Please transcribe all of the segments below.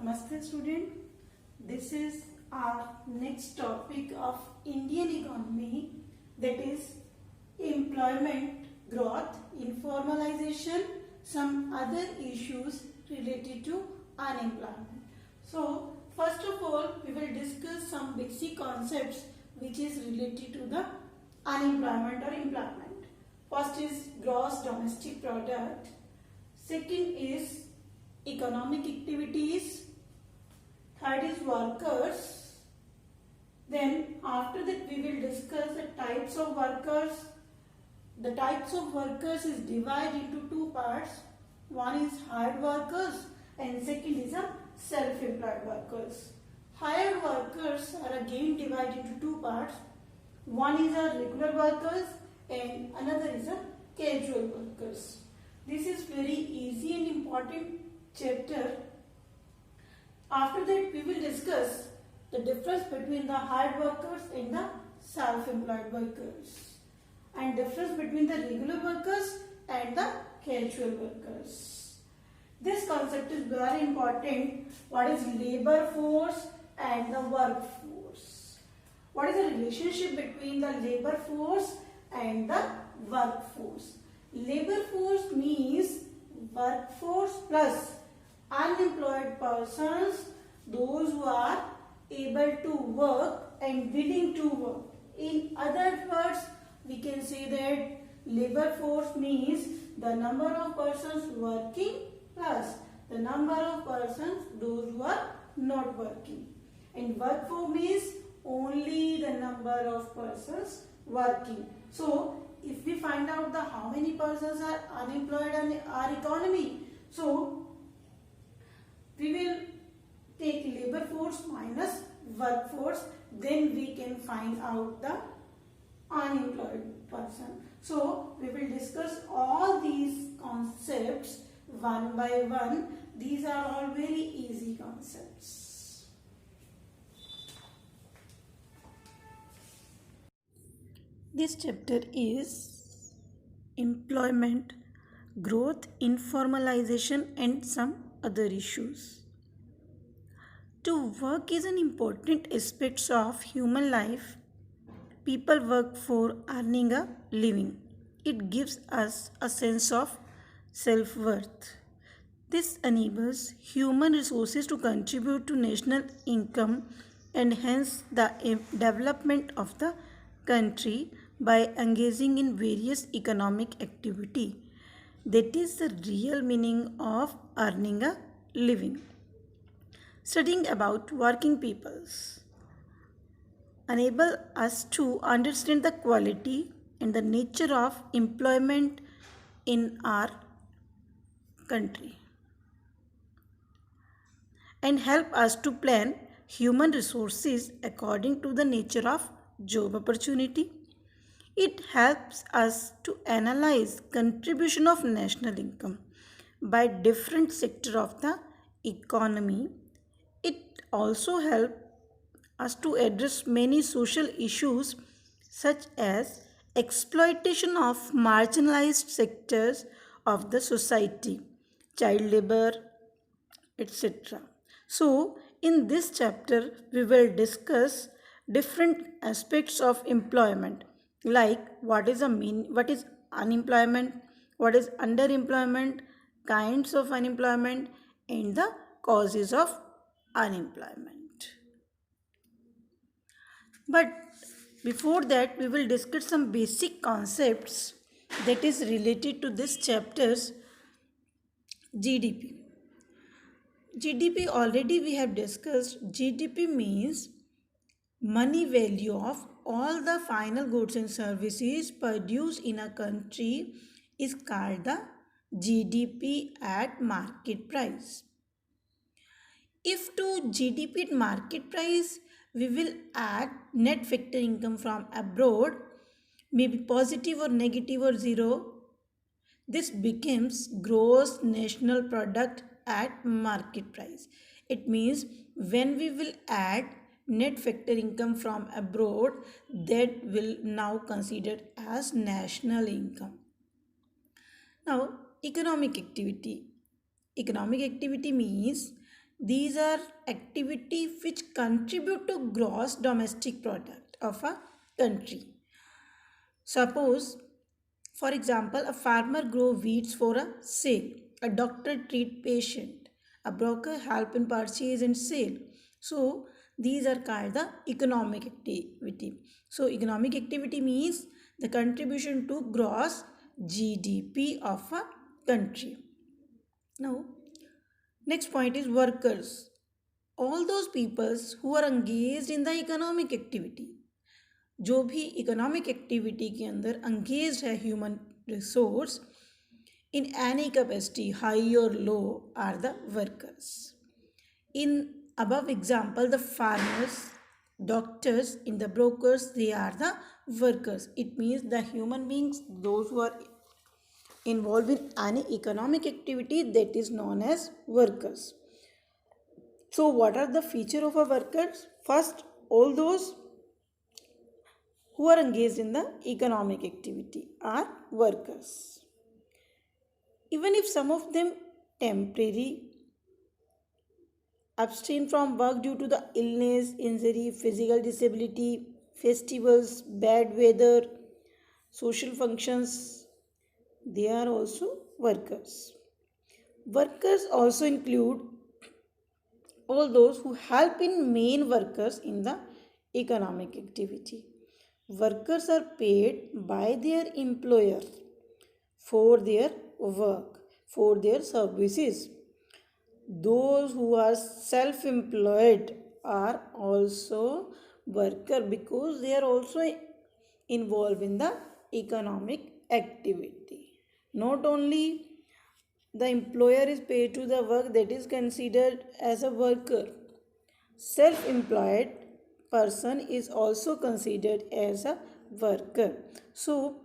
Namaste student. This is our next topic of Indian economy, that is employment growth, informalization, some other issues related to unemployment. So first of all we will discuss some basic concepts which is related to the unemployment or employment. First is gross domestic product. Second is economic activities. Third is workers. Then after that we will discuss the types of workers. The types of workers is divided into two parts. One is hired workers and second is a self-employed workers. Hired workers are again divided into two parts. One is a regular workers and another is a casual workers. This is very easy and important chapter. After that we will discuss the difference between the hired workers and the self-employed workers, and difference between the regular workers and the casual workers. This concept is very important. What is labor force and the workforce? What is the relationship between the labor force and the workforce? Labor force means workforce plus unemployed persons, those who are able to work and willing to work. In other words, we can say that labor force means the number of persons working plus the number of persons those who are not working. And workforce means only the number of persons working. So if we find out the how many persons are unemployed in our economy, so we will take labor force minus workforce, then we can find out the unemployed person. So we will discuss all these concepts one by one. These are all very easy concepts. This chapter is employment, growth, informalization and some other issues. To work is an important aspect of human life. People work for earning a living. It gives us a sense of self-worth. This enables human resources to contribute to national income and hence the development of the country by engaging in various economic activity. That is the real meaning of earning a living. Studying about working peoples enable us to understand the quality and the nature of employment in our country and help us to plan human resources according to the nature of job opportunity. It helps us to analyze contribution of national income by different sector of the economy. It also helps us to address many social issues such as exploitation of marginalized sectors of the society, child labor, etc. So, in this chapter, we will discuss different aspects of employment, like what is unemployment, what is underemployment, kinds of unemployment, and the causes of unemployment. But before that, we will discuss some basic concepts that is related to this chapter's GDP. GDP already we have discussed. GDP means money value of all the final goods and services produced in a country is called the GDP at market price. If to GDP at market price we will add net factor income from abroad, maybe positive or negative or zero, this becomes gross national product at market price. It means when we will add net factor income from abroad, that will now considered as national income. Now, economic activity. Economic activity means These are activities which contribute to gross domestic product of a country. Suppose, for example, a farmer grow weeds for a sale, a doctor treat patient, a broker help in purchase and sale. So these are called the economic activity. So economic activity means the contribution to gross GDP of a country. Now, next point is workers. All those peoples who are engaged in the economic activity. जो भी economic activity के अंदर engaged है human resource in any capacity, high or low, are the workers. In above example, the farmers, doctors, in the brokers, they are the workers. It means the human beings, those who are involved in any economic activity, that is known as workers. So what are the feature of a workers? First, all those who are engaged in the economic activity are workers. Even if some of them temporary abstain from work due to the illness, injury, physical disability, festivals, bad weather, social functions, they are also workers. Workers also include all those who help in main workers in the economic activity. Workers are paid by their employer for their work, for their services. Those who are self-employed are also worker because they are also involved in the economic activity. Not only the employer is paid to the work, that is considered as a worker. Self-employed person is also considered as a worker. So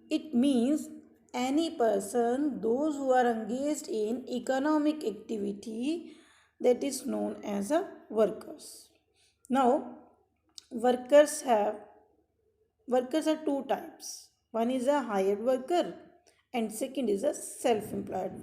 it means any person, those who are engaged in economic activity, that is known as a workers. Now workers are two types. One is a hired worker and second is a self-employed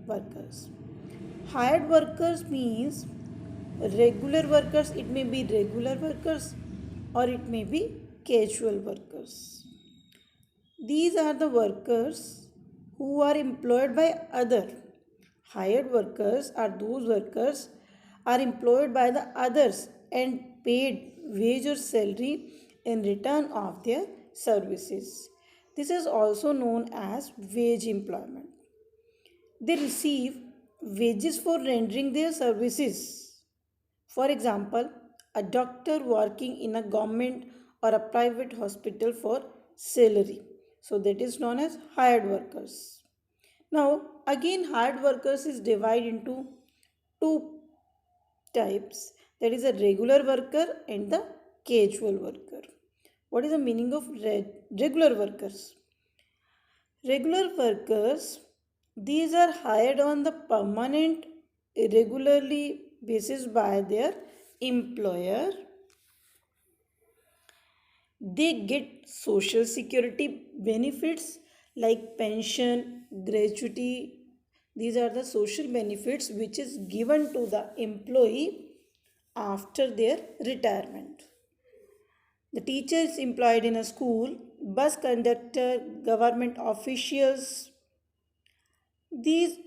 workers. Hired workers means regular workers. It may be regular workers or it may be casual workers. These are the workers who are employed by other. Hired workers are those workers are employed by the others and paid wage or salary in return of their services. This is also known as wage employment. They receive wages for rendering their services. For example, a doctor working in a government or a private hospital for salary. So that is known as hired workers. Now again, hired workers is divided into two types, that is a regular worker and the casual worker. What is the meaning of regular workers? Regular workers, these are hired on the permanent irregularly basis by their employer. They get social security benefits like pension, gratuity. These are the social benefits which is given to the employee after their retirement. The teacher is employed in a school, bus conductor, government officials. These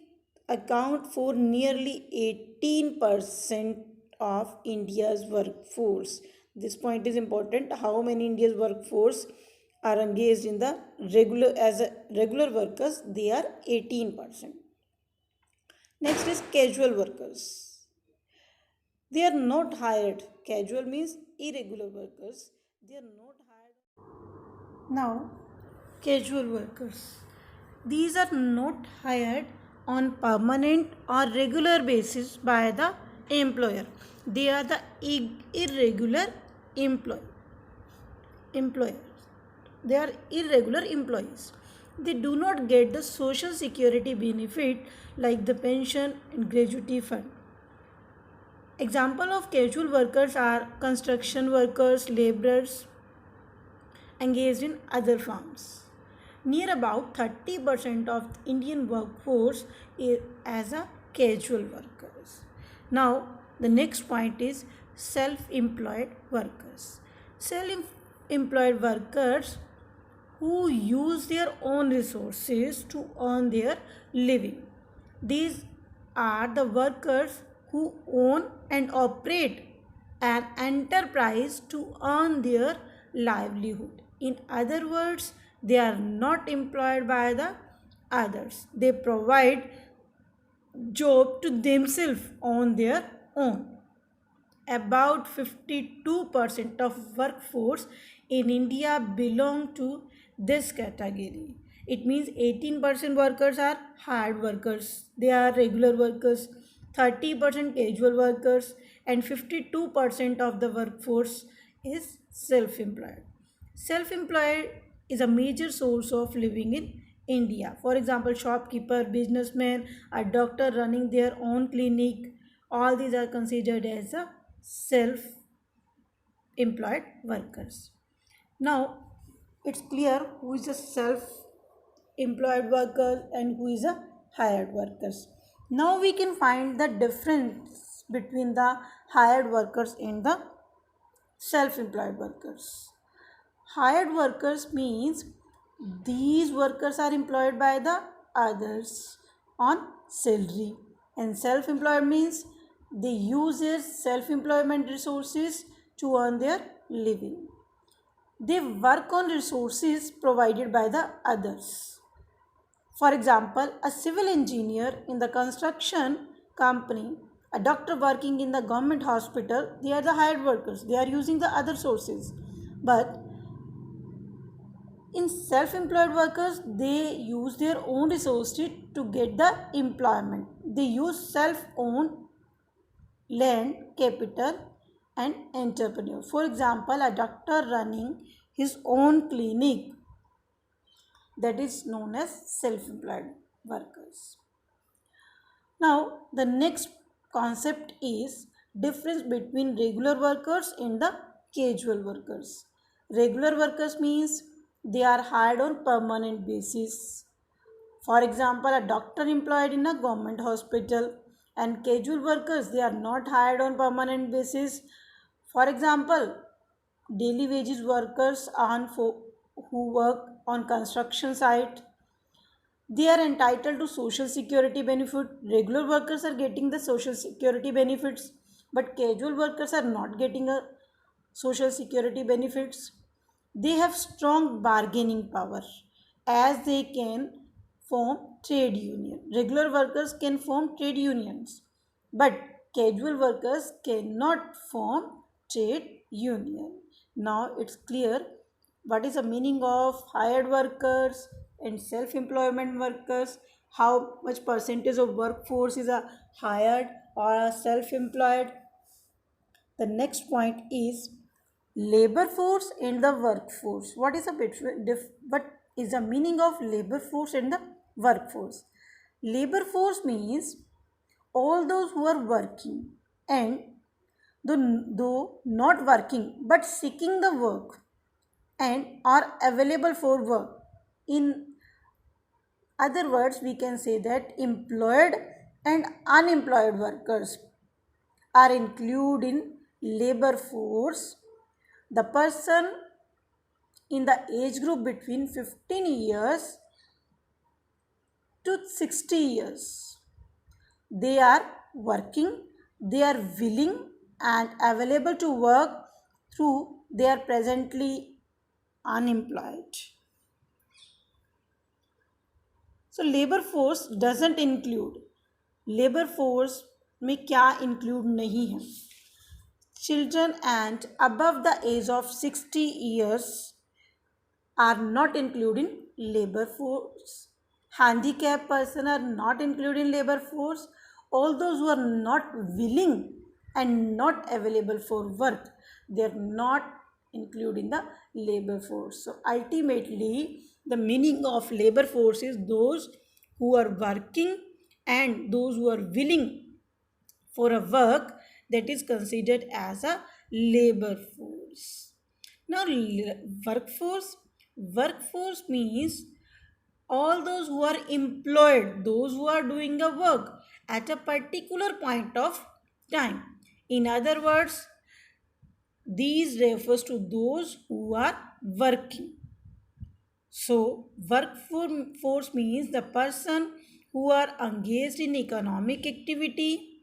account for nearly 18% of India's workforce. This point is important. How many India's workforce are engaged in the regular workers? They are 18%. Next is casual workers. They are not hired. Casual means irregular workers. They are not hired. Now, casual workers. These are not hired on permanent or regular basis by the employer. They are the irregular employees. They are irregular employees. They do not get the social security benefit like the pension and gratuity fund. Example of casual workers are construction workers, laborers engaged in other firms. Near about 30% of Indian workforce is as a casual workers. Now, the next point is self-employed workers. Self-employed workers who use their own resources to earn their living. These are the workers who own and operate an enterprise to earn their livelihood. In other words, they are not employed by the others. They provide job to themselves on their own. About 52% of workforce in India belong to this category. It means 18% workers are hired workers, they are regular workers, 30% casual workers, and 52% of the workforce is self-employed. Self-employed is a major source of living in India. For example, shopkeeper, businessman, a doctor running their own clinic, all these are considered as a self-employed workers. Now, it's clear who is a self-employed worker and who is a hired workers. Now we can find the difference between the hired workers and the self-employed workers. Hired workers means these workers are employed by the others on salary, and self-employed means they use their self-employment resources to earn their living. They work on resources provided by the others. For example, a civil engineer in the construction company, a doctor working in the government hospital, they are the hired workers. They are using the other sources. But in self-employed workers, they use their own resources to get the employment. They use self-owned land, capital, and entrepreneur. For example, a doctor running his own clinic, that is known as self-employed workers. Now, the next concept is difference between regular workers and the casual workers. Regular workers means they are hired on permanent basis. For example, a doctor employed in a government hospital, and casual workers, they are not hired on permanent basis. For example, daily wages workers who work on construction site, they are entitled to social security benefit. Regular workers are getting the social security benefits, but casual workers are not getting a social security benefits. They have strong bargaining power as they can form trade union. Regular workers can form trade unions, but casual workers cannot form trade union. Now it's clear what is the meaning of hired workers and self-employment workers, how much percentage of workforce is a hired or a self-employed. The next point is labor force and the workforce. What is the meaning of labor force and the workforce? Labor force means all those who are working and though not working but seeking the work and are available for work. In other words, we can say that employed and unemployed workers are included in labor force. The person in the age group between 15 years to 60 years, they are working, they are willing and available to work through they are presently unemployed. So labor force doesn't include, labor force में क्या include नहीं है. Children and above the age of 60 years are not included in labor force. Handicapped person are not included in labor force. All those who are not willing and not available for work, they are not included in the labor force. So ultimately, the meaning of labor force is those who are working and those who are willing for a work, that is considered as a labor force. Now, workforce means all those who are employed, those who are doing the work at a particular point of time. In other words, these refers to those who are working. So, workforce means the person who are engaged in economic activity.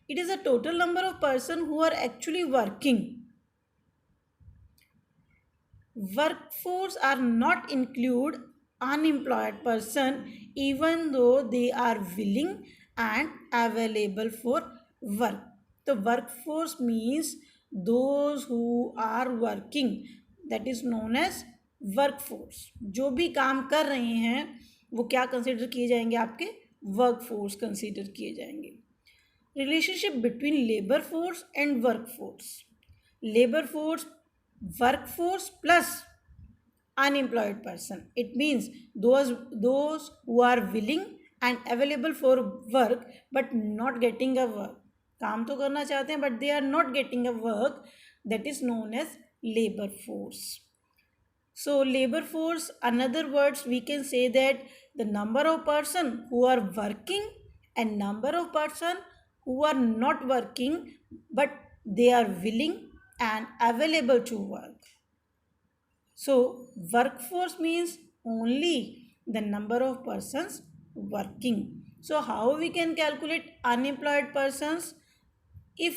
It is a total number of persons who are actually working. Workforce are not include unemployed person even though they are willing and available for work. The workforce means those who are working, that is known as workforce. जो भी काम कर रहे हैं वो क्या consider किए जाएंगे, आपके वर्कफोर्स कंसिडर किए जाएंगे. Relationship between labor force and workforce. Labor force, workforce plus unemployed person. It means those who are willing and available for work but not getting a work. काम तो करना चाहते हैं but they are not getting a work. That is known as labor force. So labor force, another words we can say that the number of person who are working and number of person who are not working but they are willing and available to work. So workforce means only the number of persons working. So how we can calculate unemployed persons? If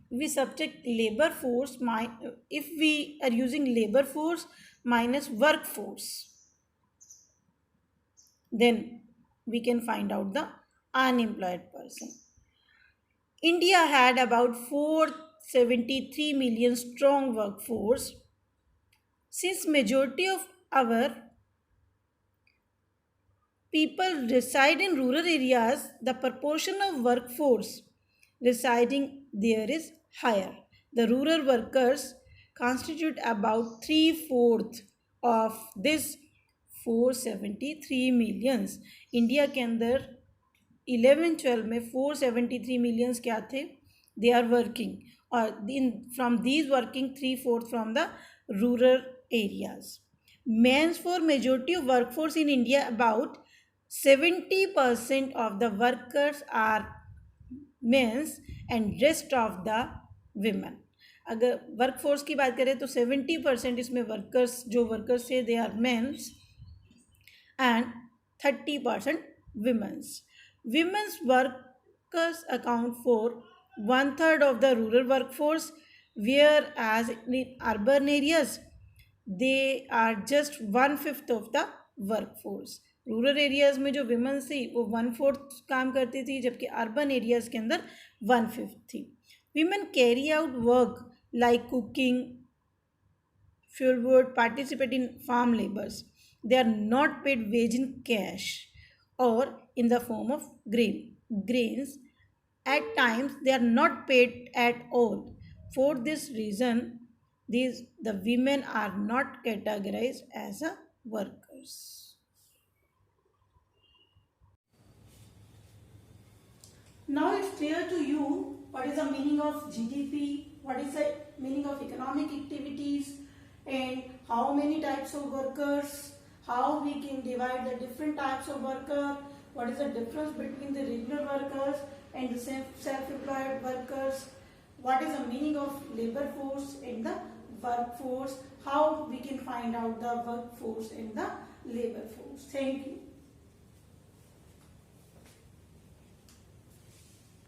we subtract labor force, if we are using labor force minus workforce, then we can find out the unemployed person. India had about 473 million strong workforce. Since majority of our people reside in rural areas, the proportion of workforce residing there is higher. The rural workers constitute about 3/4 of this 473 millions. India के अंदर 11-12 में 473 millions क्या थे? They are working, or from these working 3/4 from the rural areas. Men's for majority of workforce in India, about 70% of the workers are men's and rest of the women. अगर workforce की बात करें तो 70% इसमें workers, जो workers थे they are mens and 30% women's. Women's workers account for 1/3 of the rural workforce, whereas in urban areas they are just 1/5 of the workforce. Rural areas में जो विमेंस थी वो 1/4 काम करती थी, जबकि अर्बन एरियाज़ के अंदर 1/5 थी. Women carry out work like cooking, fuel wood, participate in farm labors. They are not paid wage in cash or in the form of grains. At times they are not paid at all. For this reason, the women are not categorized as a workers. Now it's clear to you what is the meaning of GDP, what is the meaning of economic activities, and how many types of workers, how we can divide the different types of worker, what is the difference between the regular workers and the self-employed workers, what is the meaning of labor force and the workforce, how we can find out the workforce and the labor force. Thank you.